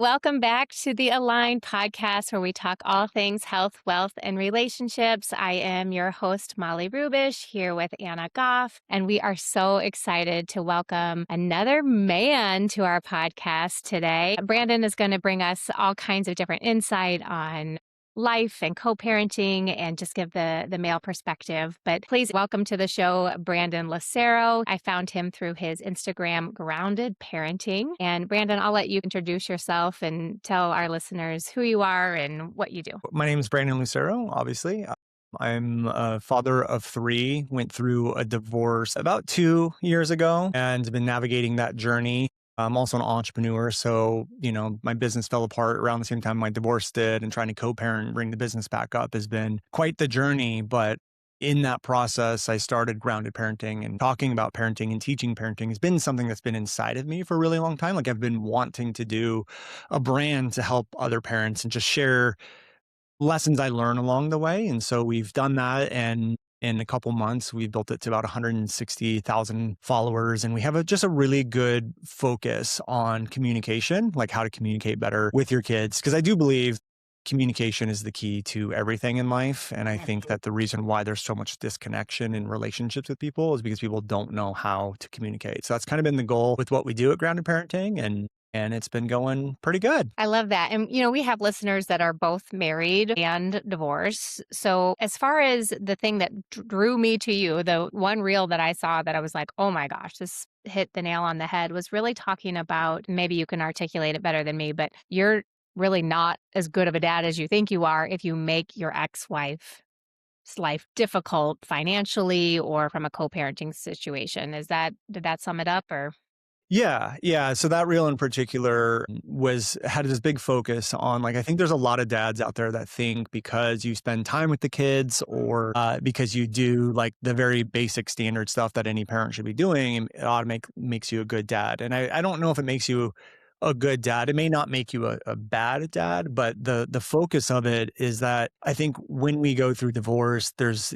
Welcome back to the Align podcast, where we talk all things health, wealth, and relationships. I am your host, Molly Rubish, here with Anna Goff, and we are so excited to welcome another man to our podcast today. Brandon is going to bring us all kinds of different insight on life and co-parenting and just give the male perspective. But please welcome to the show, Brandon Lucero. I found him through his Instagram, Grounded Parenting. And Brandon, I'll let you introduce yourself and tell our listeners who you are and what you do. My name is Brandon Lucero, obviously. I'm a father of three, went through a divorce about 2 years ago and been navigating that journey. I'm also an entrepreneur. So, my business fell apart around the same time my divorce did, and trying to co-parent and bring the business back up has been quite the journey. But in that process, I started grounded parenting, and talking about parenting and teaching parenting has been something that's been inside of me for a really long time. Like, I've been wanting to do a brand to help other parents and just share lessons I learn along the way. And so we've done that. And in a couple months, we built it to about 160,000 followers. And we have just a really good focus on communication, like how to communicate better with your kids. Because I do believe communication is the key to everything in life. And I think that the reason why there's so much disconnection in relationships with people is because people don't know how to communicate. So that's kind of been the goal with what we do at Grounded Parenting. And it's been going pretty good. I love that. And, we have listeners that are both married and divorced. So as far as the thing that drew me to you, the one reel that I saw that I was like, oh my gosh, this hit the nail on the head, was really talking about, maybe you can articulate it better than me, but you're really not as good of a dad as you think you are if you make your ex-wife's life difficult financially or from a co-parenting situation. Did that sum it up, or? Yeah. So that reel in particular had this big focus on, like, I think there's a lot of dads out there that think because you spend time with the kids, or because you do like the very basic standard stuff that any parent should be doing, it makes you a good dad. And I don't know if it makes you a good dad. It may not make you a bad dad, but the focus of it is that I think when we go through divorce, divorce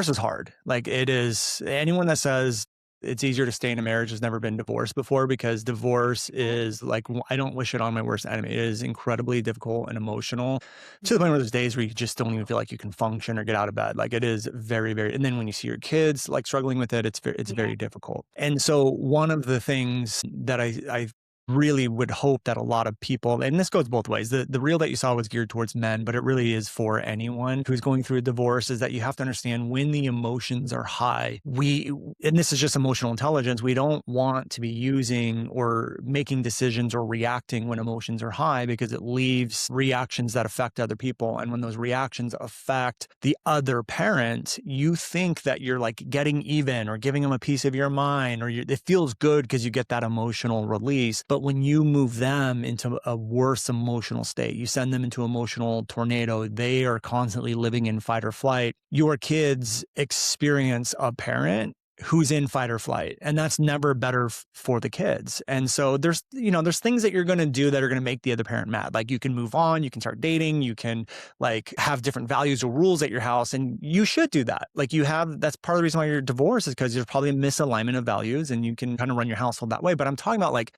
is hard. Like, it is. Anyone that says it's easier to stay in a marriage has never been divorced before, because divorce is like, I don't wish it on my worst enemy. It is incredibly difficult and emotional, to the point where there's days where you just don't even feel like you can function or get out of bed. Like, it is very, very, and then when you see your kids like struggling with it, it's very difficult. And so one of the things that I really would hope that a lot of people, and this goes both ways, the reel that you saw was geared towards men, but it really is for anyone who's going through a divorce, is that you have to understand when the emotions are high, and this is just emotional intelligence, we don't want to be using or making decisions or reacting when emotions are high, because it leaves reactions that affect other people. And when those reactions affect the other parent, you think that you're like getting even or giving them a piece of your mind, or it feels good because you get that emotional release. But when you move them into a worse emotional state, you send them into emotional tornado, they are constantly living in fight or flight. Your kids experience a parent who's in fight or flight, and that's never better for the kids. And so there's things that you're going to do that are going to make the other parent mad. Like, you can move on, you can start dating, you can like have different values or rules at your house, and you should do that. Like, that's part of the reason why you're divorced, is because there's probably a misalignment of values, and you can kind of run your household that way. But I'm talking about like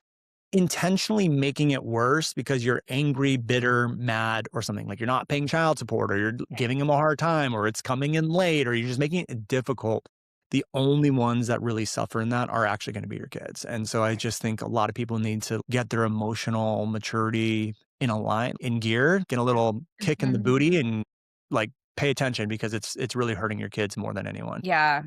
intentionally making it worse because you're angry, bitter, mad, or something. Like, you're not paying child support, or you're giving them a hard time, or it's coming in late, or you're just making it difficult. The only ones that really suffer in that are actually going to be your kids. And so I just think a lot of people need to get their emotional maturity in gear, get a little kick in the booty, and like pay attention, because it's really hurting your kids more than anyone. Yeah.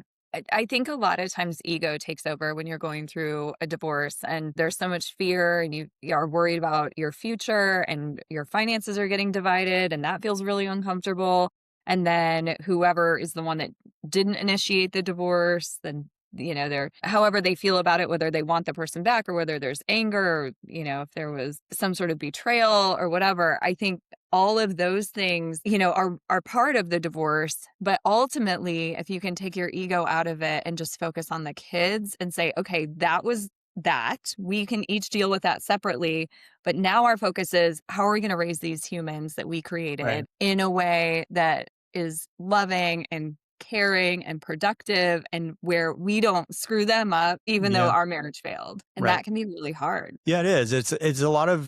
I think a lot of times ego takes over when you're going through a divorce, and there's so much fear, and you are worried about your future, and your finances are getting divided, and that feels really uncomfortable. And then whoever is the one that didn't initiate the divorce, then they're however they feel about it, whether they want the person back or whether there's anger, or if there was some sort of betrayal or whatever. I think all of those things are part of the divorce. But ultimately, if you can take your ego out of it and just focus on the kids and say, okay, that was that, we can each deal with that separately, but now our focus is, how are we going to raise these humans that we created Right. in a way that is loving and caring and productive and where we don't screw them up even though Yeah. our marriage failed. And Right. that can be really hard. Yeah, it is. It's a lot of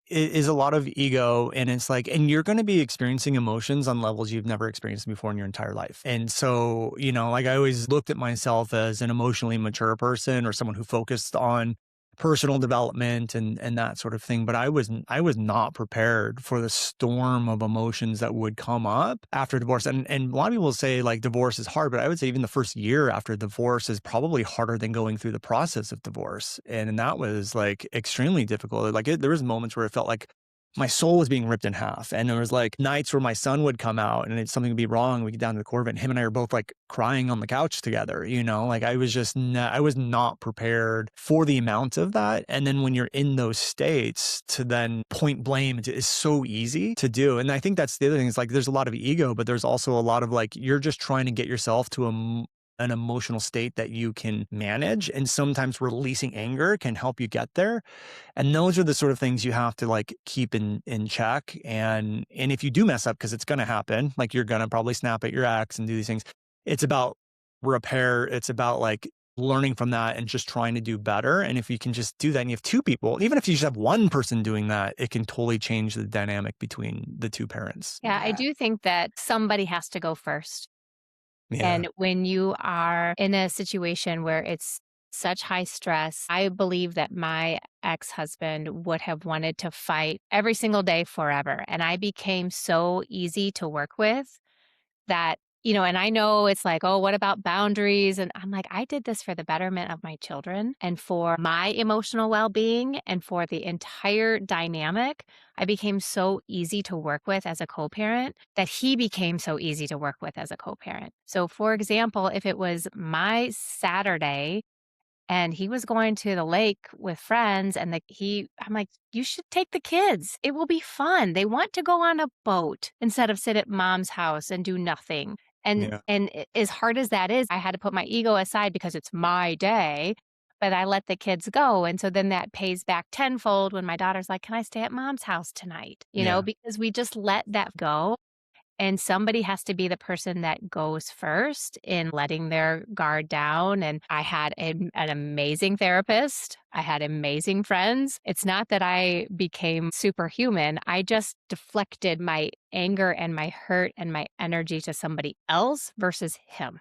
it is a lot of ego, and it's like, and you're going to be experiencing emotions on levels you've never experienced before in your entire life. And so, like I always looked at myself as an emotionally mature person or someone who focused on personal development and that sort of thing. But I was not prepared for the storm of emotions that would come up after divorce. And a lot of people say like divorce is hard, but I would say even the first year after divorce is probably harder than going through the process of divorce. And that was like extremely difficult. There was moments where it felt like my soul was being ripped in half. And there was like nights where my son would come out and something would be wrong. We get down to the core of it, and him and I are both like crying on the couch together, like I was not prepared for the amount of that. And then when you're in those states to then point blame is so easy to do. And I think that's the other thing is like, there's a lot of ego, but there's also a lot of like, you're just trying to get yourself to an emotional state that you can manage. And sometimes releasing anger can help you get there. And those are the sort of things you have to like keep in check. And if you do mess up, because it's going to happen, like you're going to probably snap at your ex and do these things. It's about repair. It's about like learning from that and just trying to do better. And if you can just do that and you have two people, even if you just have one person doing that, it can totally change the dynamic between the two parents. Yeah, I Yeah. do think that somebody has to go first. Yeah. And when you are in a situation where it's such high stress, I believe that my ex-husband would have wanted to fight every single day forever. And I became so easy to work with that, and I know it's like, oh, what about boundaries? And I'm like, I did this for the betterment of my children and for my emotional well being and for the entire dynamic. I became so easy to work with as a co parent that he became so easy to work with as a co parent. So, for example, if it was my Saturday, and he was going to the lake with friends and I'm like, you should take the kids. It will be fun. They want to go on a boat instead of sit at mom's house and do nothing. And Yeah. and as hard as that is, I had to put my ego aside because it's my day, but I let the kids go. And so then that pays back tenfold when my daughter's like, "Can I stay at mom's house tonight?" Yeah. Because we just let that go. And somebody has to be the person that goes first in letting their guard down. And I had an amazing therapist. I had amazing friends. It's not that I became superhuman. I just deflected my anger and my hurt and my energy to somebody else versus him.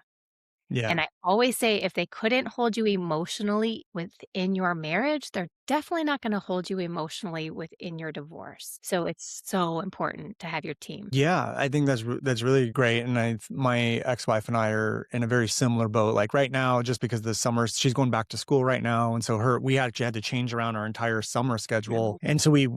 Yeah. And I always say if they couldn't hold you emotionally within your marriage, they're definitely not going to hold you emotionally within your divorce. So it's so important to have your team. Yeah, I think that's really great, and my ex-wife and I are in a very similar boat. Like right now, just because the summers, she's going back to school right now, and so we actually had to change around our entire summer schedule, and so we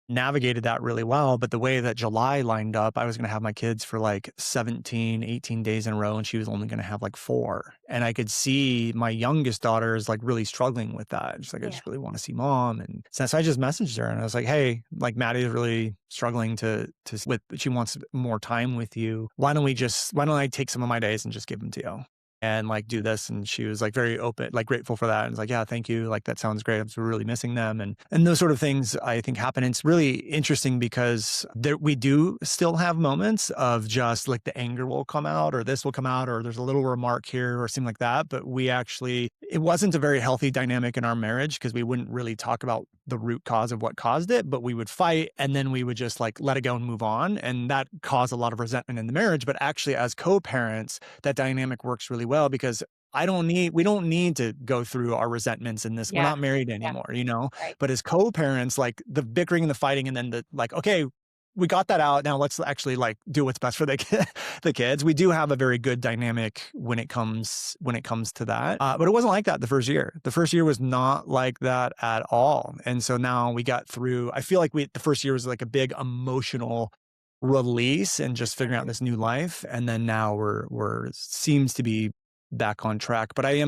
navigated that really well. But the way that July lined up, I was going to have my kids for like 17, 18 days in a row, and she was only going to have like 4. And I could see my youngest daughter is like really struggling with that. She's like, I Yeah. just really want to see mom. And so I just messaged her and I was like, hey, like Maddie is really struggling she wants more time with you. Why don't I take some of my days and just give them to you? And like do this. And she was like very open, like grateful for that. And it's like, yeah, thank you. Like that sounds great. I'm really missing them. And those sort of things I think happen. It's really interesting because we do still have moments of just like the anger will come out or this will come out or there's a little remark here or something like that. But it wasn't a very healthy dynamic in our marriage because we wouldn't really talk about the root cause of what caused it, but we would fight and then we would just like let it go and move on. And that caused a lot of resentment in the marriage. But actually as co-parents, that dynamic works really well because we don't need to go through our resentments in this. We're Yeah. not married Yeah. anymore. Right. But as co-parents, like the bickering and the fighting and then the like, okay, we got that out. Now let's actually like do what's best for the kids. We do have a very good dynamic when it comes to that. But it wasn't like that the first year. The first year was not like that at all. And so now we got through, I feel like the first year was like a big emotional release and just figuring out this new life. And then now we're seems to be back on track. But I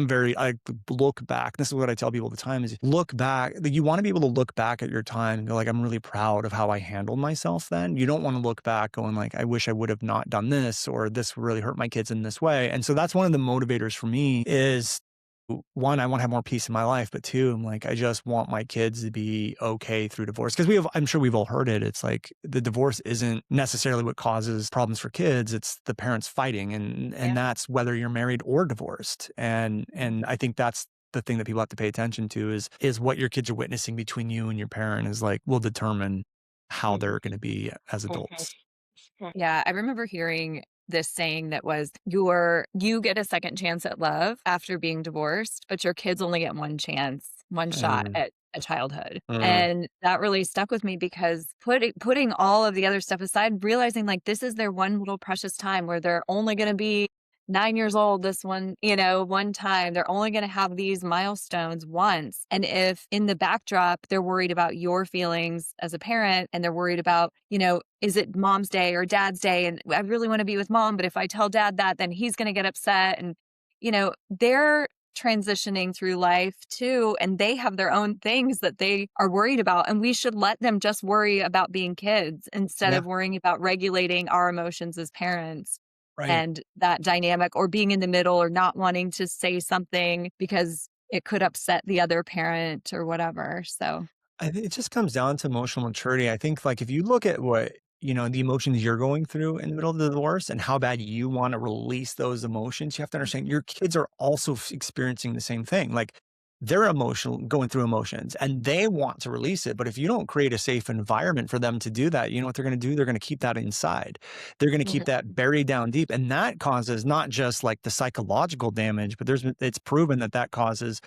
look back. This is what I tell people all the time is look back. You want to be able to look back at your time and go like, I'm really proud of how I handled myself then. You don't want to look back going like, I wish I would have not done this or this really hurt my kids in this way. And so that's one of the motivators for me is one, I want to have more peace in my life, but two, I'm like, I just want my kids to be okay through divorce. Cause I'm sure we've all heard it. It's like the divorce isn't necessarily what causes problems for kids. It's the parents fighting. And Yeah. that's whether you're married or divorced. And I think that's the thing that people have to pay attention to is what your kids are witnessing between you and your parent is like, will determine how they're going to be as adults. Yeah, I remember hearing this saying that was you get a second chance at love after being divorced, but your kids only get one chance, one shot Mm, at a childhood. mm, And that really stuck with me because putting all of the other stuff aside, realizing like this is their one little precious time where they're only going to be 9 years old this one, one time. They're only going to have these milestones once. And if in the backdrop, they're worried about your feelings as a parent and they're worried about, is it mom's day or dad's day? And I really want to be with mom, but if I tell dad that, then he's going to get upset. And, they're transitioning through life too. And they have their own things that they are worried about. And we should let them just worry about being kids instead yeah, of worrying about regulating our emotions as parents right. and that dynamic or being in the middle or not wanting to say something because it could upset the other parent or whatever. So, I think it just comes down to emotional maturity. I think like if you look at what, the emotions you're going through in the middle of the divorce and how bad you want to release those emotions, you have to understand your kids are also experiencing the same thing. Like they're emotional, going through emotions and they want to release it. But if you don't create a safe environment for them to do that, you know what they're going to do? They're going to keep that inside. They're going to keep Mhm, that buried down deep. And that causes not just like the psychological damage, but it's proven that that causes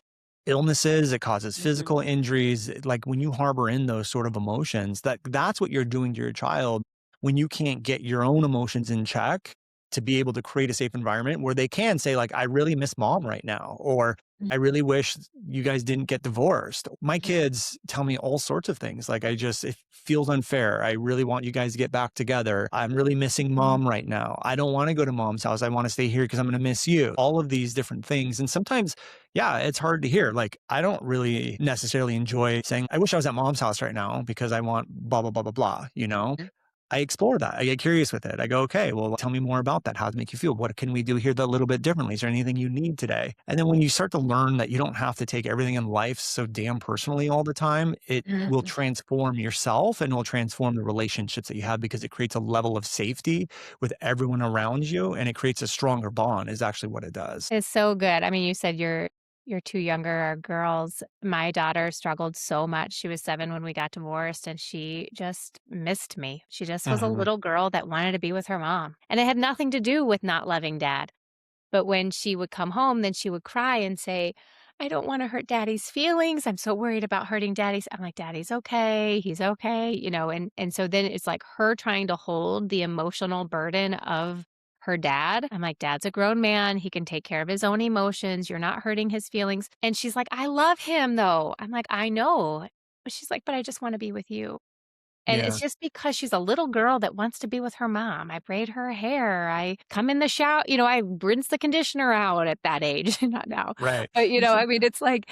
illnesses, it causes mhm, physical injuries. Like when you harbor in those sort of emotions, that's what you're doing to your child when you can't get your own emotions in check to be able to create a safe environment where they can say like, I really miss mom right now, or I really wish you guys didn't get divorced. My mhm, kids tell me all sorts of things. Like, it feels unfair. I really want you guys to get back together. I'm really missing mhm, mom right now. I don't want to go to mom's house. I want to stay here because I'm going to miss you. All of these different things. And sometimes yeah, it's hard to hear. Like, I don't really necessarily enjoy saying, I wish I was at mom's house right now because I want blah, blah, blah, blah, blah, you know? mhm, I explore that. I get curious with it. I go, okay, well, tell me more about that. How does it make you feel? What can we do here that a little bit differently? Is there anything you need today? And then when you start to learn that you don't have to take everything in life so damn personally all the time, it will mhm. transform yourself and will transform the relationships that you have because it creates a level of safety with everyone around you and it creates a stronger bond, is actually what it does. It's so good. I mean, you said your 2 younger girls. My daughter struggled so much. She was 7 when we got divorced, and she just missed me. She just was a Uh-huh. little girl that wanted to be with her mom, and it had nothing to do with not loving dad. But when she would come home, then she would cry and say, "I don't wanna hurt daddy's feelings. I'm so worried about hurting daddy's." I'm like, "Daddy's okay. He's okay," and so then it's like her trying to hold the emotional burden of her dad. I'm like, "Dad's a grown man. He can take care of his own emotions. You're not hurting his feelings." And she's like, "I love him, though." I'm like, "I know." But she's like, "But I just wanna be with you." And it's Yeah. just because she's a little girl that wants to be with her mom. I braid her hair. I come in the shower, I rinse the conditioner out at that age, not now. Right. But, I mean, it's like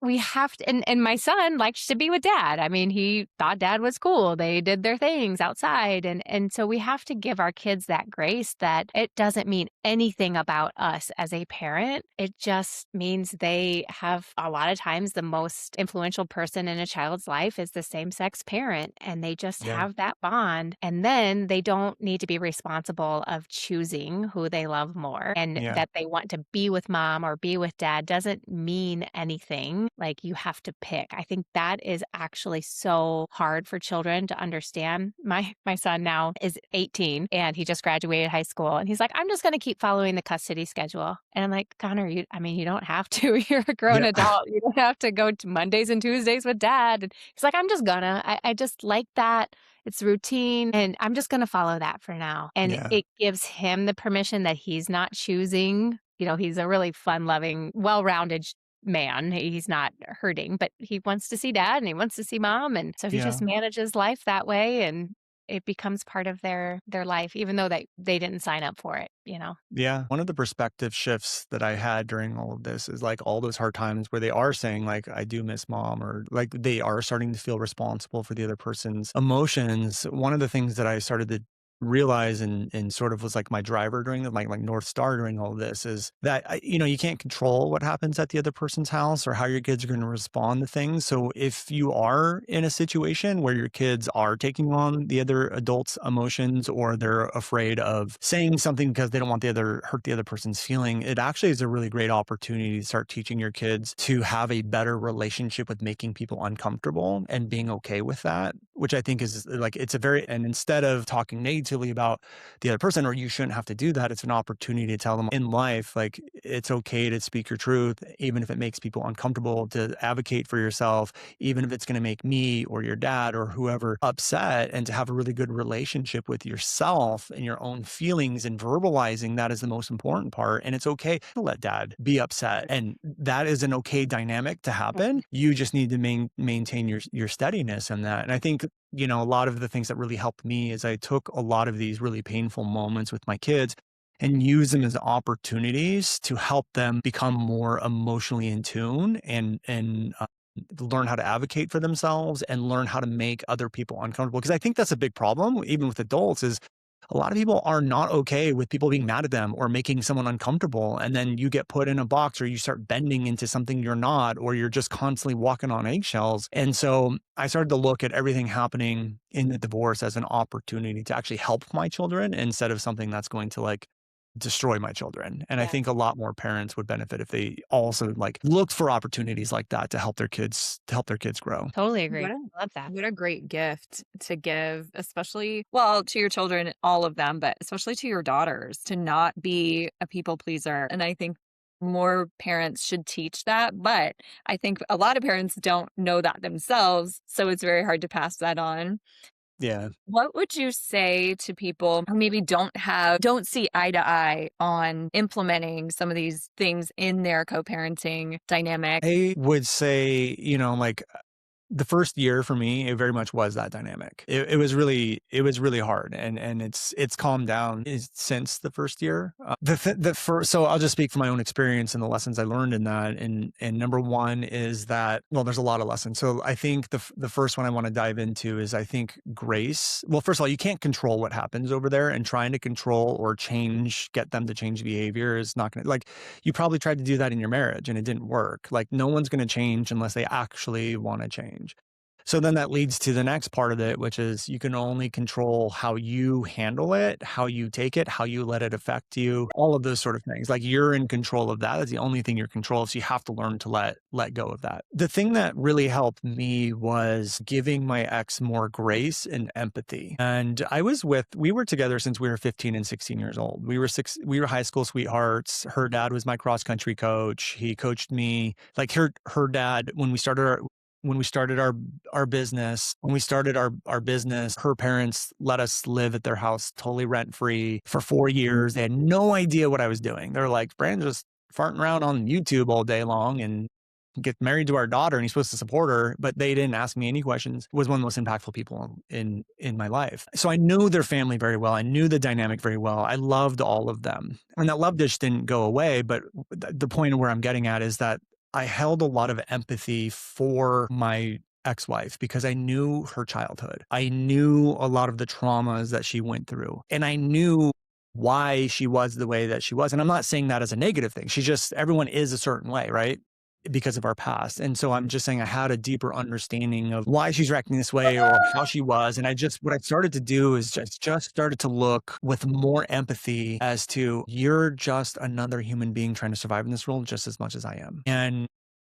we have to, and my son likes to be with dad. I mean, he thought dad was cool. They did their things outside. And so we have to give our kids that grace that it doesn't mean anything about us as a parent. It just means they have a lot of times the most influential person in a child's life is the same sex parent. And they just Yeah. have that bond. And then they don't need to be responsible of choosing who they love more. And Yeah. that they want to be with mom or be with dad doesn't mean anything. Like you have to pick. I think that is actually so hard for children to understand. My son now is 18 and he just graduated high school and he's like, I'm just going to keep following the custody schedule. And I'm like, Connor, you don't have to. You're a grown Yeah. adult. You don't have to go to Mondays and Tuesdays with dad. And he's like, I'm just gonna. I just like that. It's routine and I'm just going to follow that for now. And Yeah. it gives him the permission that he's not choosing. He's a really fun loving, well-rounded man. He's not hurting, but he wants to see dad and he wants to see mom. And so he just Yeah. manages life that way and it becomes part of their life, even though they didn't sign up for it. Yeah. One of the perspective shifts that I had during all of this is like all those hard times where they are saying like, I do miss mom, or like they are starting to feel responsible for the other person's emotions. One of the things that I started to realize and sort of was like my driver during the like North Star during all of this is that you can't control what happens at the other person's house or how your kids are going to respond to things. So if you are in a situation where your kids are taking on the other adult's emotions or they're afraid of saying something because they don't want hurt the other person's feeling, it actually is a really great opportunity to start teaching your kids to have a better relationship with making people uncomfortable and being okay with that, which I think is like, and instead of talking negatively about the other person, or you shouldn't have to do that, it's an opportunity to tell them in life, like, it's okay to speak your truth, even if it makes people uncomfortable, to advocate for yourself, even if it's going to make me or your dad or whoever upset, and to have a really good relationship with yourself and your own feelings, and verbalizing that is the most important part. And it's okay to let dad be upset. And that is an okay dynamic to happen. You just need to maintain your steadiness in that. And I think a lot of the things that really helped me is I took a lot of these really painful moments with my kids and use them as opportunities to help them become more emotionally in tune and learn how to advocate for themselves and learn how to make other people uncomfortable. Because I think that's a big problem, even with adults, is a lot of people are not okay with people being mad at them or making someone uncomfortable. And then you get put in a box or you start bending into something you're not, or you're just constantly walking on eggshells. And so I started to look at everything happening in the divorce as an opportunity to actually help my children instead of something that's going to like destroy my children. And I Yeah. think a lot more parents would benefit if they also like looked for opportunities like that to help their kids grow. Totally agree. What a I love that. what a great gift to give, especially, well, to your children, all of them, but especially to your daughters, to not be a people pleaser. And I think more parents should teach that. But I think a lot of parents don't know that themselves. So it's very hard to pass that on. Yeah. What would you say to people who maybe don't see eye to eye on implementing some of these things in their co-parenting dynamic? I would say, like the first year for me, it very much was that dynamic. It was really hard, and it's calmed down since the first year. The first, so I'll just speak from my own experience and the lessons I learned in that. And number one is that, well, there's a lot of lessons. So I think the first one I want to dive into is, I think, grace. Well, first of all, you can't control what happens over there, and trying to control or get them to change behavior is not going to, like, you probably tried to do that in your marriage and it didn't work. Like, no one's going to change unless they actually want to change. So then that leads to the next part of it, which is you can only control how you handle it, how you take it, how you let it affect you, all of those sort of things. Like, you're in control of that. That's the only thing you're control of. So you have to learn to let go of that. The thing that really helped me was giving my ex more grace and empathy. And we were together since we were 15 and 16 years old. We were high school sweethearts. Her dad was my cross country coach. He coached me. Like, her dad, when we started our business, her parents let us live at their house totally rent free for 4 years. They had no idea what I was doing. They're like, Brandon's just farting around on YouTube all day long and get married to our daughter, and he's supposed to support her, but they didn't ask me any questions. Was one of the most impactful people in my life. So I knew their family very well. I knew the dynamic very well. I loved all of them. And that love just didn't go away. But the point of where I'm getting at is that I held a lot of empathy for my ex-wife because I knew her childhood. I knew a lot of the traumas that she went through, and I knew why she was the way that she was. And I'm not saying that as a negative thing. Everyone is a certain way, right? Because of our past. And so I'm just saying I had a deeper understanding of why she's reacting this way or how she was. And what I started to do is just started to look with more empathy as to, you're just another human being trying to survive in this world just as much as I am. And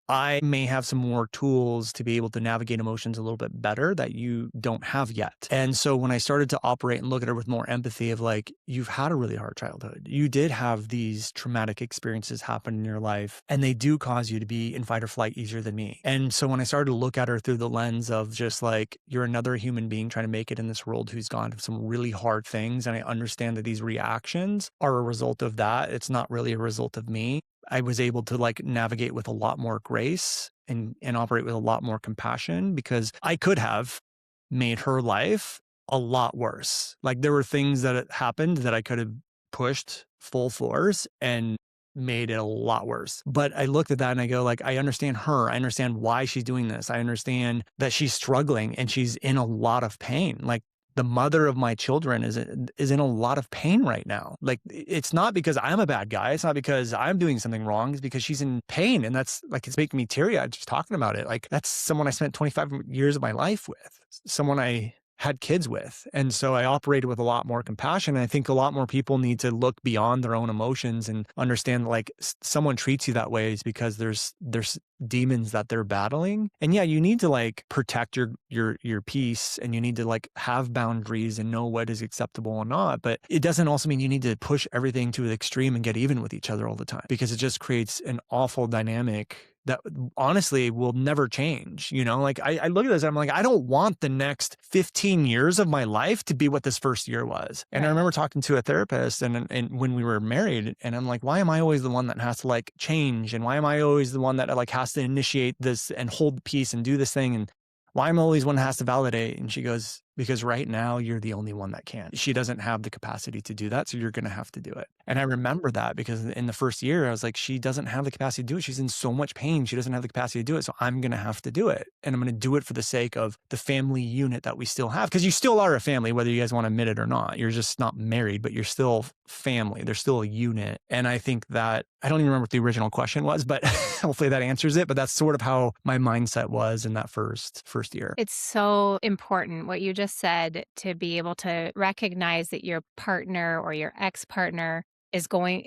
I may have some more tools to be able to navigate emotions a little bit better that you don't have yet. And so when I started to operate and look at her with more empathy of like, you've had a really hard childhood. You did have these traumatic experiences happen in your life, and they do cause you to be in fight or flight easier than me. And so when I started to look at her through the lens of just like, you're another human being trying to make it in this world who's gone through some really hard things. And I understand that these reactions are a result of that. It's not really a result of me. I was able to like navigate with a lot more grace and operate with a lot more compassion, because I could have made her life a lot worse. Like, there were things that had happened that I could have pushed full force and made it a lot worse. But I looked at that and I go like, I understand her. I understand why she's doing this. I understand that she's struggling and she's in a lot of pain. Like, the mother of my children is in a lot of pain right now. Like, it's not because I'm a bad guy. It's not because I'm doing something wrong. It's because she's in pain. And that's like, it's making me teary eyed just talking about it. Like, that's someone I spent 25 years of my life with, someone I had kids with. And so I operated with a lot more compassion. And I think a lot more people need to look beyond their own emotions and understand, like, someone treats you that way is because there's demons that they're battling. And yeah, you need to like protect your peace, and you need to like have boundaries and know what is acceptable and not. But it doesn't also mean you need to push everything to the extreme and get even with each other all the time, because it just creates an awful dynamic that honestly will never change. Like, I look at this, I'm like, I don't want the next 15 years of my life to be what this first year was. And I Right. remember talking to a therapist and when we were married, and I'm like, why am I always the one that has to like change? And why am I always the one that like has to initiate this and hold the peace and do this thing? And why am I always one that has to validate? And she goes, because right now you're the only one that can. She doesn't have the capacity to do that. So you're going to have to do it. And I remember that because in the first year, I was like, she doesn't have the capacity to do it. She's in so much pain. She doesn't have the capacity to do it. So I'm going to have to do it. And I'm going to do it for the sake of the family unit that we still have. Because you still are a family, whether you guys want to admit it or not. You're just not married, but you're still family. There's still a unit. And I think that, I don't even remember what the original question was, but hopefully that answers it. But that's sort of how my mindset was in that first year. It's so important what you just said, to be able to recognize that your partner or your ex-partner is going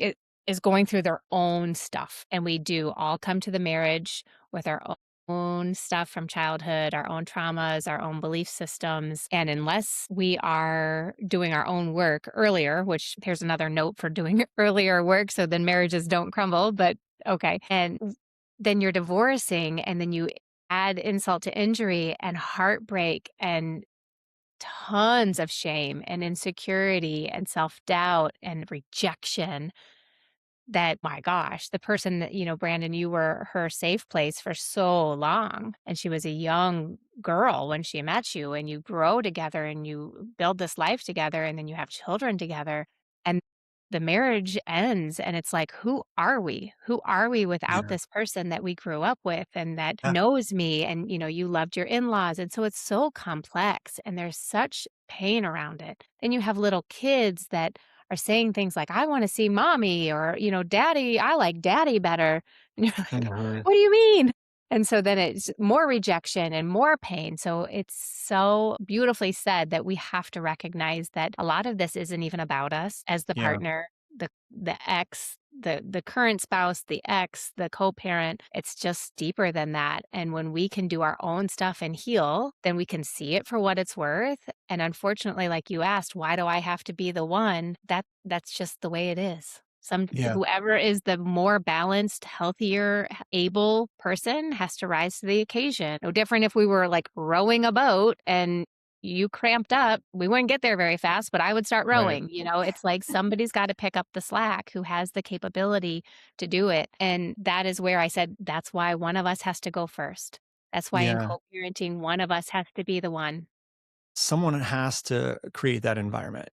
through their own stuff. And we do all come to the marriage with our own stuff from childhood, our own traumas, our own belief systems. And unless we are doing our own work earlier, which here's another note for doing earlier work so then marriages don't crumble, but okay. And then you're divorcing, and then you add insult to injury and heartbreak and tons of shame and insecurity and self-doubt and rejection. That, my gosh, the person that, Brandon, you were her safe place for so long. And she was a young girl when she met you, and you grow together and you build this life together, and then you have children together. And the marriage ends, and it's like, who are we? Who are we without Yeah. this person that we grew up with and that Yeah. knows me? And, you loved your in laws. And so it's so complex, and there's such pain around it. Then you have little kids that are saying things like, "I wanna see mommy," or, "Daddy, I like daddy better." And you're like, Mhm. "What do you mean?" And so then it's more rejection and more pain. So it's so beautifully said that we have to recognize that a lot of this isn't even about us as the Yeah. partner, the ex, the current spouse, the ex, the co-parent. It's just deeper than that. And when we can do our own stuff and heal, then we can see it for what it's worth. And unfortunately, like you asked, why do I have to be the one? That's just the way it is. Yeah. Whoever is the more balanced, healthier, able person has to rise to the occasion. No different if we were like rowing a boat and you cramped up, we wouldn't get there very fast, but I would start Right. rowing. It's like somebody's got to pick up the slack who has the capability to do it. And that is where I said, that's why one of us has to go first. That's why in Yeah. co-parenting, one of us has to be the one. Someone has to create that environment.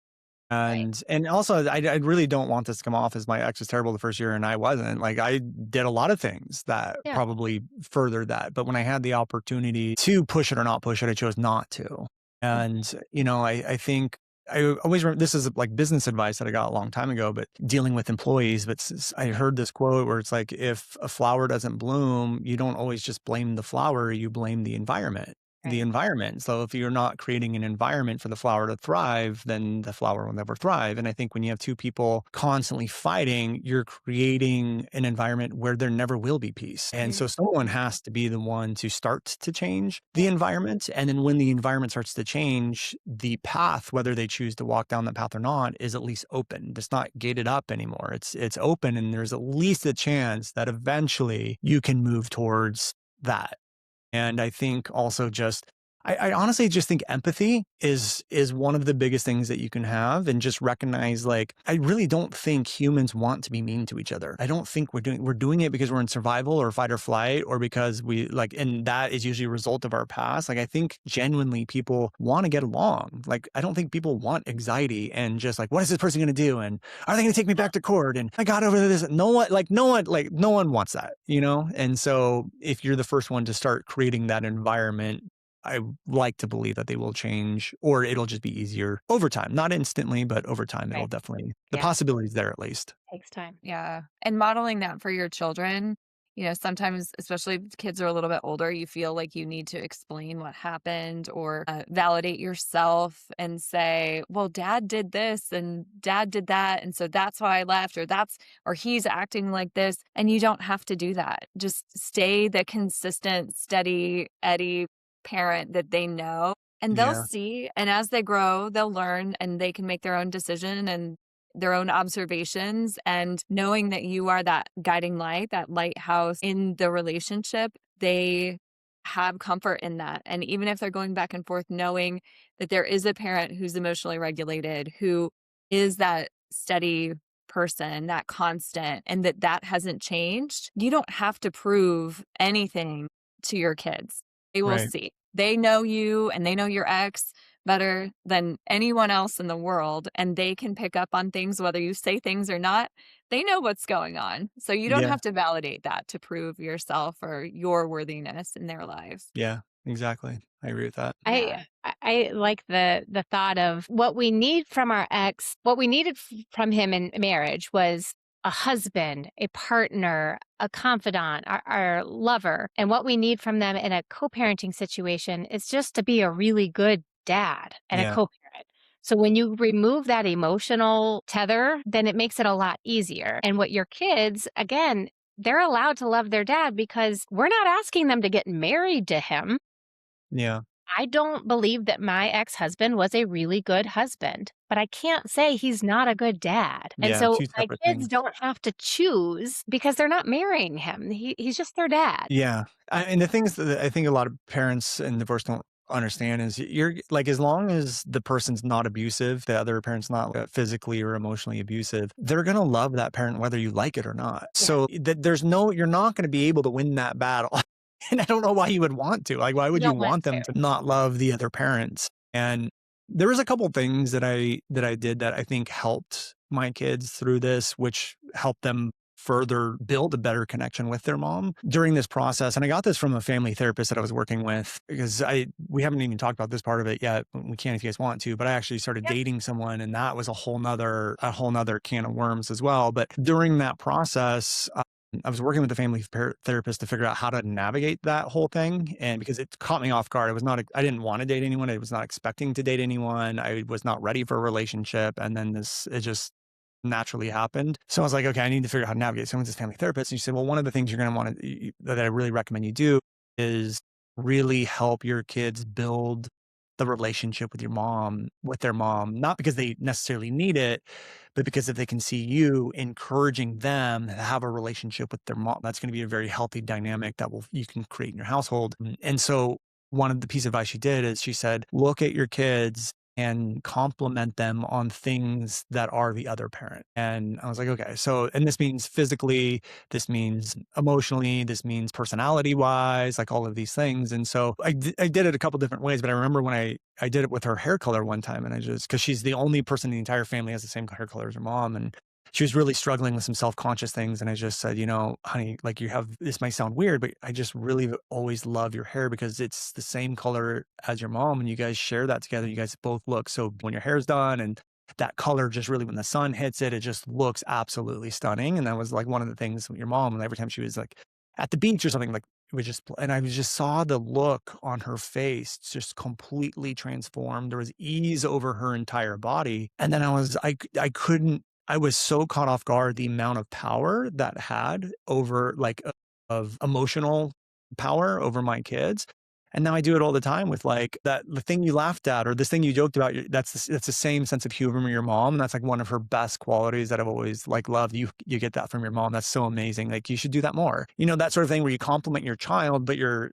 Right. And also, I really don't want this to come off as my ex was terrible the first year and I wasn't. Like, I did a lot of things that Yeah. probably furthered that. But when I had the opportunity to push it or not push it, I chose not to. Mhm. And, I think I always remember, this is like business advice that I got a long time ago, but dealing with employees. But I heard this quote where it's like, if a flower doesn't bloom, you don't always just blame the flower, you blame the environment. The Right. environment. So if you're not creating an environment for the flower to thrive, then the flower will never thrive. And I think when you have two people constantly fighting, you're creating an environment where there never will be peace. And so someone Mhm. has to be the one to start to change the Yeah. environment. And then when the environment starts to change, the path, whether they choose to walk down that path or not, is at least open. It's not gated up anymore. It's open, and there's at least a chance that eventually you can move towards that. And I think also just, I honestly just think empathy is one of the biggest things that you can have, and just recognize, like, I really don't think humans want to be mean to each other. I don't think we're doing it because we're in survival or fight or flight, or because we like, and that is usually a result of our past. Like, I think genuinely people want to get along. Like, I don't think people want anxiety and just like, what is this person going to do? And are they going to take me back to court? And I got over this. No one wants that. And so if you're the first one to start creating that environment, I like to believe that they will change, or it'll just be easier over time. Not instantly, but over time, it'll Right. definitely, the Yeah. possibility's there at least. Takes time. Yeah, and modeling that for your children, sometimes, especially if the kids are a little bit older, you feel like you need to explain what happened or validate yourself and say, "Well, dad did this and dad did that, and so that's why I left," or he's acting like this, and you don't have to do that. Just stay the consistent, steady Eddie parent that they know, and they'll Yeah. see, and as they grow, they'll learn and they can make their own decision and their own observations, and knowing that you are that guiding light, that lighthouse in the relationship, they have comfort in that. And even if they're going back and forth, knowing that there is a parent who's emotionally regulated, who is that steady person, that constant, and that hasn't changed, you don't have to prove anything to your kids. They will Right. see. They know you and they know your ex better than anyone else in the world, and they can pick up on things whether you say things or not. They know what's going on. So you don't Yeah. have to validate that to prove yourself or your worthiness in their lives. Yeah. Exactly. I agree with that. Yeah. I like the thought of what we need from our ex. What we needed from him in marriage was a husband, a partner, a confidant, our lover. And what we need from them in a co-parenting situation is just to be a really good dad and a Yeah. co-parent. So when you remove that emotional tether, then it makes it a lot easier. And what your kids, again, they're allowed to love their dad because we're not asking them to get married to him. Yeah. I don't believe that my ex-husband was a really good husband, but I can't say he's not a good dad. And Yeah. so Two my separate kids things. don't have to choose because they're not marrying him. He's just their dad. Yeah. And the things that I think a lot of parents in divorce don't understand is you're like, as long as the person's not abusive, the other parent's not physically or emotionally abusive, they're going to love that parent whether you like it or not. Yeah. So that you're not going to be able to win that battle. And I don't know why you would want to. Like, why You would you don't want want them to. to not love the other parents? And there was a couple things that I did that I think helped my kids through this, which helped them further build a better connection with their mom during this process. And I got this from a family therapist that I was working with, because we haven't even talked about this part of it yet. We can if you guys want to, but I actually started Yep. dating someone, and that was a whole nother can of worms as well. But during that process, I was working with the family therapist to figure out how to navigate that whole thing. And because it caught me off guard, I didn't want to date anyone. I was not expecting to date anyone. I was not ready for a relationship. And then it just naturally happened. So I was like, okay, I need to figure out how to navigate. So I went to this family therapist, and she said, well, one of the things you're going to want to, that I really recommend you do, is really help your kids build the relationship with their mom, not because they necessarily need it, but because if they can see you encouraging them to have a relationship with their mom, that's going to be a very healthy dynamic that you can create in your household. And so one of the piece of advice she did is she said, look at your kids and compliment them on things that are the other parent. And I was like, okay, so, and this means physically, this means emotionally, this means personality wise, like all of these things. And so I did it a couple different ways, but I remember when I did it with her hair color one time, and because she's the only person in the entire family has the same hair color as her mom. And she was really struggling with some self-conscious things. And I just said, honey, like, this might sound weird, but I just really always love your hair because it's the same color as your mom. And you guys share that together. You guys both look, so when your hair's done, and that color just really, when the sun hits it, it just looks absolutely stunning. And that was like one of the things with your mom. And every time she was like at the beach or something, like, it was just, and I just saw the look on her face just completely transformed. There was ease over her entire body. And then I couldn't, I was so caught off guard the amount of power that had over, like, of emotional power over my kids. And now I do it all the time with, like, the thing you laughed at or this thing you joked about. That's the same sense of humor from your mom. And that's like one of her best qualities that I've always like loved. You get that from your mom. That's so amazing. Like, you should do that more. That sort of thing where you compliment your child, but you're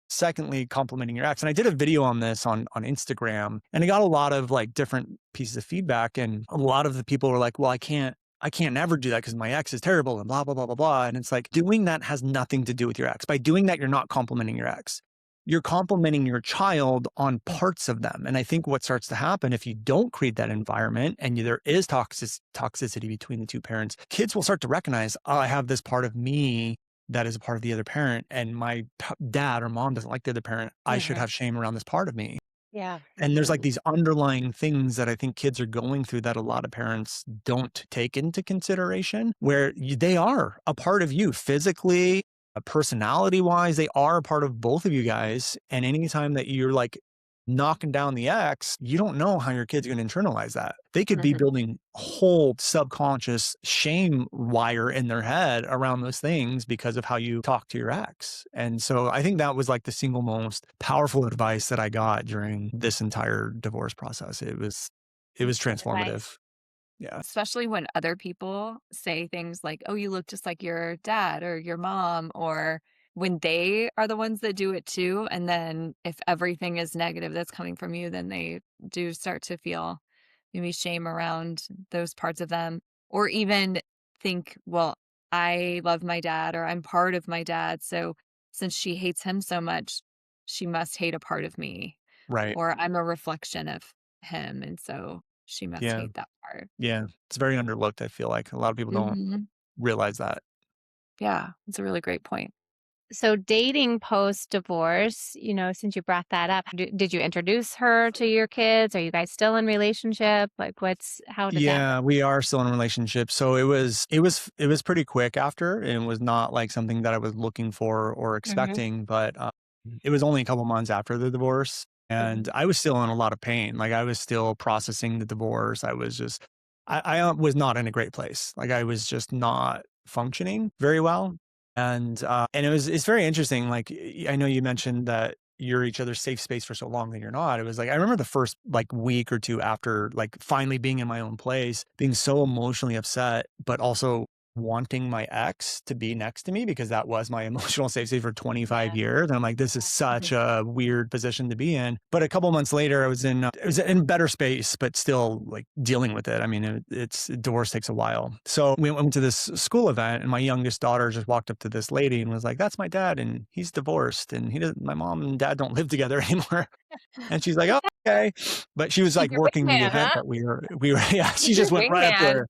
secondly complimenting your ex. And I did a video on this on Instagram, and I got a lot of like different pieces of feedback. And a lot of the people were like, well, I can't never do that because my ex is terrible and blah, blah, blah, blah, blah. And it's like, doing that has nothing to do with your ex. By doing that, you're not complimenting your ex. You're complimenting your child on parts of them. And I think what starts to happen if you don't create that environment and there is toxicity between the two parents, kids will start to recognize, oh, I have this part of me that is a part of the other parent, and my dad or mom doesn't like the other parent, I should Mhm. have shame around this part of me. Yeah. And there's like Mhm. these underlying things that I think kids are going through that a lot of parents don't take into consideration, where they are a part of you physically, personality wise, they are a part of both of you guys. And anytime that you're like knocking down the X, you don't know how your kid's going to internalize that. They could be Mhm. building a whole subconscious shame wire in their head around those things because of how you talk to your ex. And so I think that was like the single most powerful advice that I got during this entire divorce process. It was That's good advice. transformative. Yeah. Especially when other people say things like, "Oh, you look just like your dad or your mom," or when they are the ones that do it too, and then if everything is negative that's coming from you, then they do start to feel maybe shame around those parts of them, or even think, "Well, I love my dad," or "I'm part of my dad, so since she hates him so much, she must hate a part of me," Right. or "I'm a reflection of him, and so she must Yeah. hate that part." Yeah. It's very underlooked. I feel like a lot of people don't Mhm. realize that. Yeah, it's a really great point. So dating post-divorce, since you brought that up, did you introduce her to your kids? Are you guys still in relationship? Like how did that go? Yeah, we are still in a relationship. So it was pretty quick after, and it was not like something that I was looking for or Mhm. expecting, but it was only a couple months after the divorce, and Mhm. I was still in a lot of pain. Like I was still processing the divorce. I was not in a great place. Like I was just not functioning very well. And it's very interesting. Like I know you mentioned that you're each other's safe space for so long that you're not. It was like I remember the first like week or two after like finally being in my own place, being so emotionally upset, but also wanting my ex to be next to me because that was my emotional safe space for 25 Yeah. years. And I'm like, this is such Mhm. a weird position to be in. But a couple months later, I was in better space, but still like dealing with it. I mean, it's divorce takes a while. So we went to this school event, and my youngest daughter just walked up to this lady and was like, "That's my dad, and he's divorced, and he doesn't. My mom and dad don't live together anymore." And she's like, "Oh, okay." But she was She's like your working the wingman, event huh? that we were. Yeah, She's she your just went right up to wingman. her.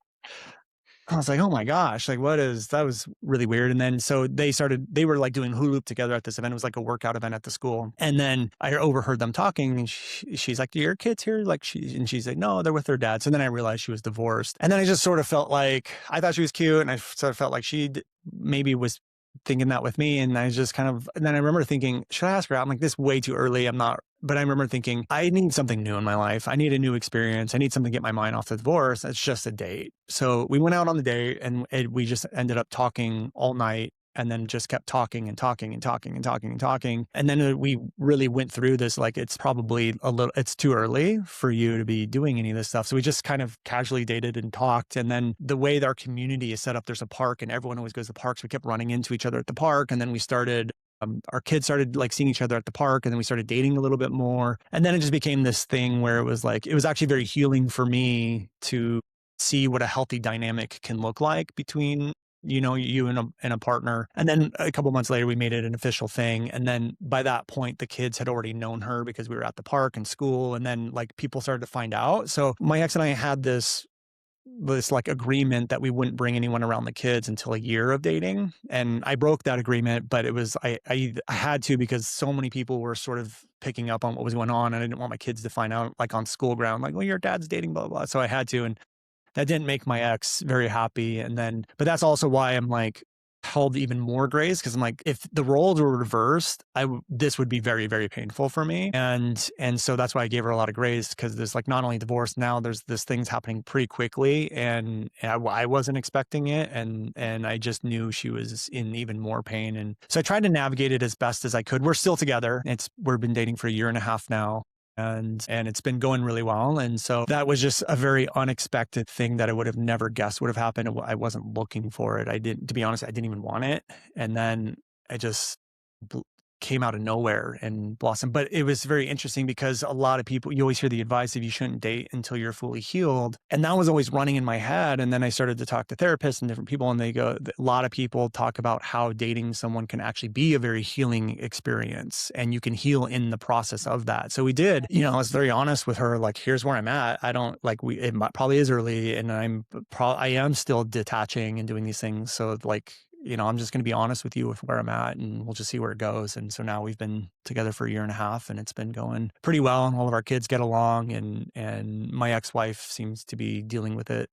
I was like, "Oh my gosh, like that was really weird." And then so they were like doing hula hoop together at this event. It was like a workout event at the school. And then I overheard them talking, and she's like, "Do your kids here?" And she's like, "No, they're with their dad." So then I realized she was divorced. And then I just sort of felt like I thought she was cute, and I sort of felt like maybe was thinking that with me. And I just and then I remember thinking, should I ask her out? I'm like, this is way too early. I'm not, but I remember thinking, I need something new in my life. I need a new experience. I need something to get my mind off the divorce. It's just a date. So we went out on the date, and we just ended up talking all night, and then just kept talking and talking and talking and talking and talking. And then we really went through this, like, it's too early for you to be doing any of this stuff. So we just kind of casually dated and talked. And then the way that our community is set up, there's a park, and everyone always goes to parks. We kept running into each other at the park. And then our kids started like seeing each other at the park, and then we started dating a little bit more. And then it just became this thing where it was actually very healing for me to see what a healthy dynamic can look like between you and a partner. And then a couple months later, we made it an official thing. And then by that point, the kids had already known her because we were at the park and school. And then like people started to find out. So my ex and I had this like agreement that we wouldn't bring anyone around the kids until a year of dating. And I broke that agreement, but it was, I had to, because so many people were sort of picking up on what was going on. And I didn't want my kids to find out like on school ground, like, well, your dad's dating, blah, blah, blah. So I had to. And that didn't make my ex very happy. But that's also why I'm like held even more grace, because I'm like, if the roles were reversed, this would be very, very painful for me. And so that's why I gave her a lot of grace, because there's like not only divorce now, there's this thing's happening pretty quickly, and I wasn't expecting it, and I just knew she was in even more pain, and so I tried to navigate it as best as I could. We're still together. We've been dating for a year and a half now, and it's been going really well. And so that was just a very unexpected thing that I would have never guessed would have happened. I wasn't looking for it. To be honest, I didn't even want it. And then I just bl- came out of nowhere and blossomed. But it was very interesting, because a lot of people, you always hear the advice of you shouldn't date until you're fully healed. And that was always running in my head. And then I started to talk to therapists and different people, and a lot of people talk about how dating someone can actually be a very healing experience, and you can heal in the process of that. So we did, I was very honest with her, like, here's where I'm at. I don't like, probably is early, and I am still detaching and doing these things. So like, I'm just going to be honest with you with where I'm at and we'll just see where it goes. And so now we've been together for a year and a half and it's been going pretty well. And all of our kids get along and my ex-wife seems to be dealing with it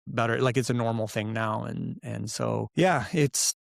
better. Like it's a normal thing now. And so, yeah, it's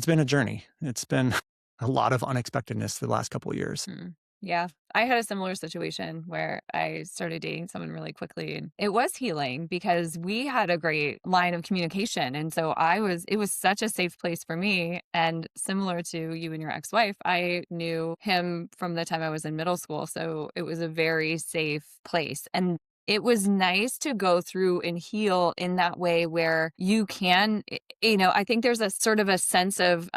been a journey. It's been a lot of unexpectedness the last couple of years. Mm. Yeah. I had a similar situation where I started dating someone really quickly and it was healing because we had a great line of communication. And so it was such a safe place for me. And similar to you and your ex-wife, I knew him from the time I was in middle school. So it was a very safe place. And it was nice to go through and heal in that way where you can, I think there's a sort of a sense of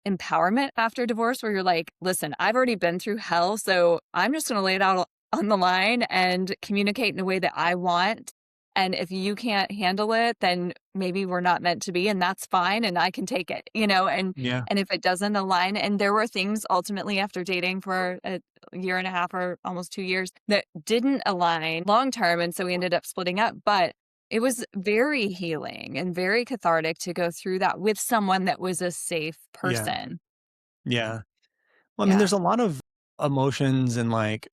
empowerment after divorce where you're like, listen, I've already been through hell, so I'm just going to lay it out on the line and communicate in a way that I want. And if you can't handle it, then maybe we're not meant to be, and that's fine, and I can take it, Yeah. and if it doesn't align, and there were things ultimately after dating for a year and a half or almost 2 years that didn't align long term, and so we ended up splitting up. But it was very healing and very cathartic to go through that with someone that was a safe Yeah. person. Yeah. Well, I mean, Yeah. there's a lot of emotions and like,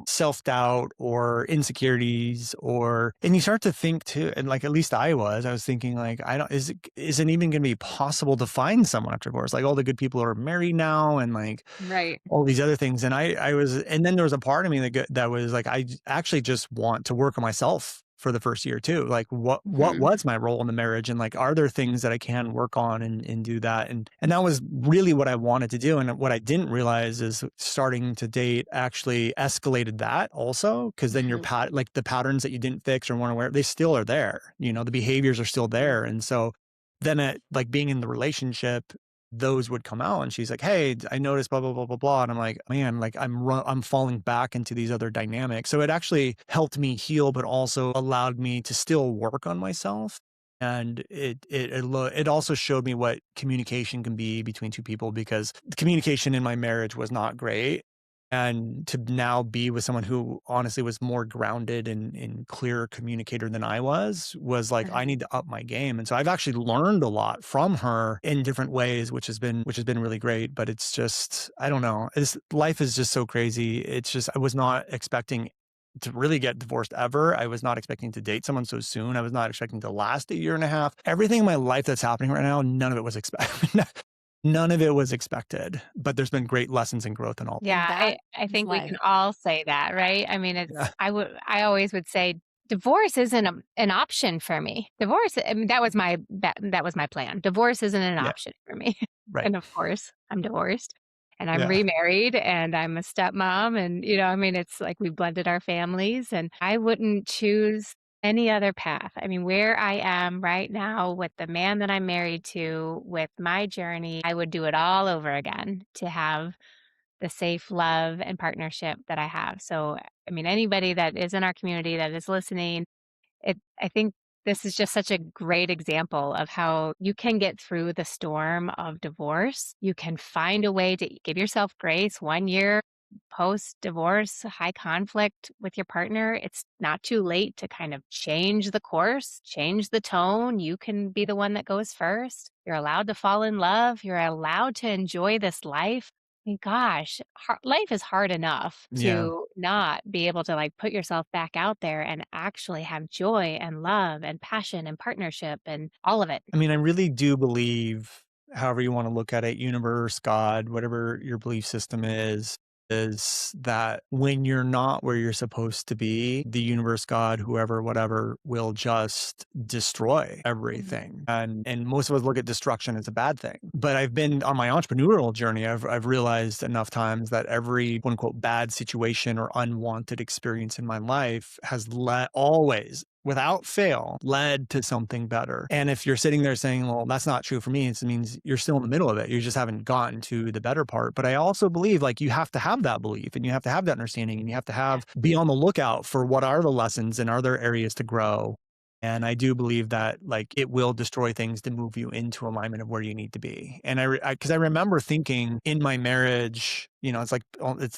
self-doubt or insecurities and you start to think too, and like, at least I was thinking like, is it even going to be possible to find someone after divorce? Like all the good people are married now and like Right. all these other things. And and then there was a part of me that was like, actually just want to work on myself for the first year too. Like what Mhm. was my role in the marriage? And like, are there things that I can work on and do that? And that was really what I wanted to do. And what I didn't realize is starting to date actually escalated that also. Cause then Mhm. like the patterns that you didn't fix or weren't aware, they still are there. The behaviors are still there. And so then like being in the relationship, those would come out and she's like, hey, I noticed blah blah blah blah blah, and I'm like, man, like I'm falling back into these other dynamics. So it actually helped me heal but also allowed me to still work on myself. And it also showed me what communication can be between two people, because the communication in my marriage was not great. And to now be with someone who honestly was more grounded and clearer communicator than I was like, I Mhm. need to up my game. And so I've actually learned a lot from her in different ways, which has been really great. But it's just, I don't know. Life is just so crazy. It's just, I was not expecting to really get divorced ever. I was not expecting to date someone so soon. I was not expecting to last a year and a half. Everything in my life that's happening right now, none of it was expected. None of it was expected, but there's been great lessons and growth in all. And Yeah, that I is think we life. can all say that, right? I mean, Yeah. I always would say divorce isn't an option for me. Divorce, I mean, that was my plan. Divorce isn't an Yeah. option for me. Right. And of course, I'm divorced and I'm Yeah. remarried and I'm a stepmom and I mean, it's like we blended our families and I wouldn't choose any other path. I mean, where I am right now with the man that I'm married to, with my journey, I would do it all over again to have the safe love and partnership that I have. So, I mean, anybody that is in our community that is listening, I think this is just such a great example of how you can get through the storm of divorce. You can find a way to give yourself grace 1 year post divorce, high conflict with your partner. It's not too late to kind of change the course, change the tone. You can be the one that goes first. You're allowed to fall in love. You're allowed to enjoy this life. I mean, gosh, life is hard enough Yeah. to not be able to like put yourself back out there and actually have joy and love and passion and partnership and all of it. I mean, I really do believe, however you want to look at it, universe, God, whatever your belief system is that when you're not where you're supposed to be, the universe, God, whoever, whatever, will just destroy Mhm. everything. And most of us look at destruction as a bad thing. But I've been on my entrepreneurial journey, I've realized enough times that every quote unquote bad situation or unwanted experience in my life has always, without fail, led to something better. And if you're sitting there saying, well, that's not true for me, it means you're still in the middle of it. You just haven't gotten to the better part. But I also believe like you have to have that belief and you have to have that understanding and you have to be on the lookout for what are the lessons and are there areas to grow. And I do believe that like it will destroy things to move you into alignment of where you need to be. And because I remember thinking in my marriage, it's like,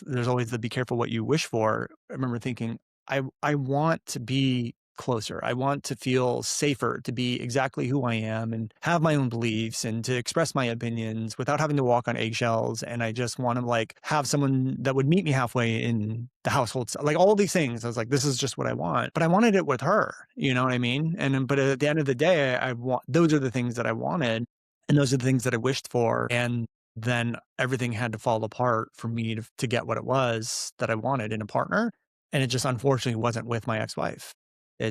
there's always the be careful what you wish for. I remember thinking, I want to be closer. I want to feel safer to be exactly who I am and have my own beliefs and to express my opinions without having to walk on eggshells. And I just want to like have someone that would meet me halfway in the household, like all these things. I was like, this is just what I want, but I wanted it with her. You know what I mean? But at the end of the day, I want, those are the things that I wanted. And those are the things that I wished for. And then everything had to fall apart for me to get what it was that I wanted in a partner. And it just unfortunately wasn't with my ex-wife. Yeah.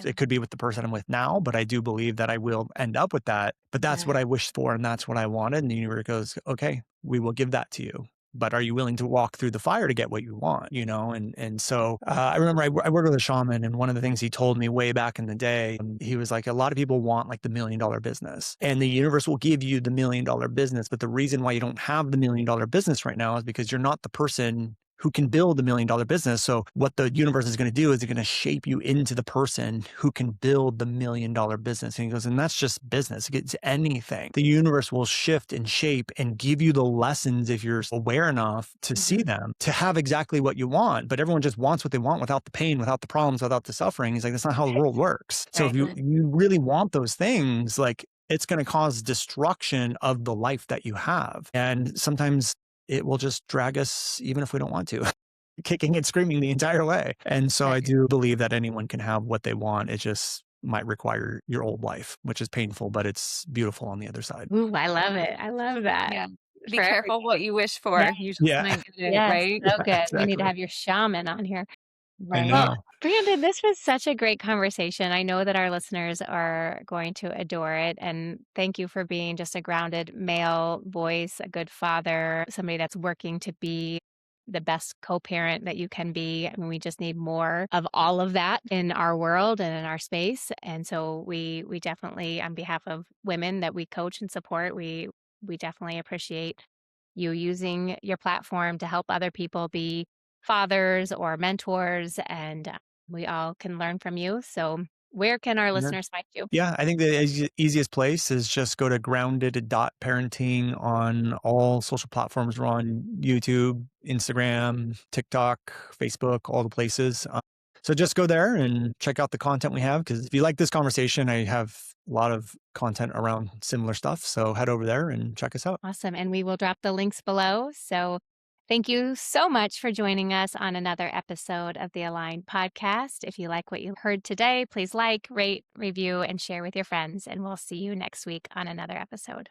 It could be with the person I'm with now, but I do believe that I will end up with that. But that's what Yeah. I wished for and that's what I wanted. And the universe goes, okay, we will give that to you. But are you willing to walk through the fire to get what you want? You know, and so I remember I worked with a shaman, and one of the things he told me way back in the day, he was like, a lot of people want like the $1 million business, and the universe will give you the $1 million business. But the reason why you don't have the $1 million business right now is because you're not the person who can build a $1 million business. So what the universe is going to do is it's going to shape you into the person who can build the $1 million business. And he goes, and that's just business. It's anything. The universe will shift and shape and give you the lessons if you're aware enough to see them, to have exactly what you want. But everyone just wants what they want without the pain, without the problems, without the suffering. He's like, that's not how the world works. So if Right. you really want those things, like it's going to cause destruction of the life that you have. And sometimes it will just drag us even if we don't want to, kicking and screaming the entire way. And so I Right. do believe that anyone can have what they want. It just might require your old life, which is painful, but it's beautiful on the other side. Ooh, I love it. I love that. Yeah. Be For careful what you wish Yeah. for. You just Yeah. might get it, Yes, right? so Yeah, good. We need to exactly. have your shaman on here. I Right. Well, know. Brandon, this was such a great conversation. I know that our listeners are going to adore it. And thank you for being just a grounded male voice, a good father, somebody that's working to be the best co-parent that you can be. I mean, we just need more of all of that in our world and in our space. And so we definitely, on behalf of women that we coach and support, we definitely appreciate you using your platform to help other people be fathers or mentors, and we all can learn from you. So, where can our Yeah. listeners find you? Yeah, I think the easiest place is just go to grounded.parenting on all social platforms. We're on YouTube, Instagram, TikTok, Facebook, all the places. So just go there and check out the content we have. Because if you like this conversation, I have a lot of content around similar stuff. So head over there and check us out. Awesome. And we will drop the links below. So, thank you so much for joining us on another episode of the Aligned Podcast. If you like what you heard today, please like, rate, review, and share with your friends. And we'll see you next week on another episode.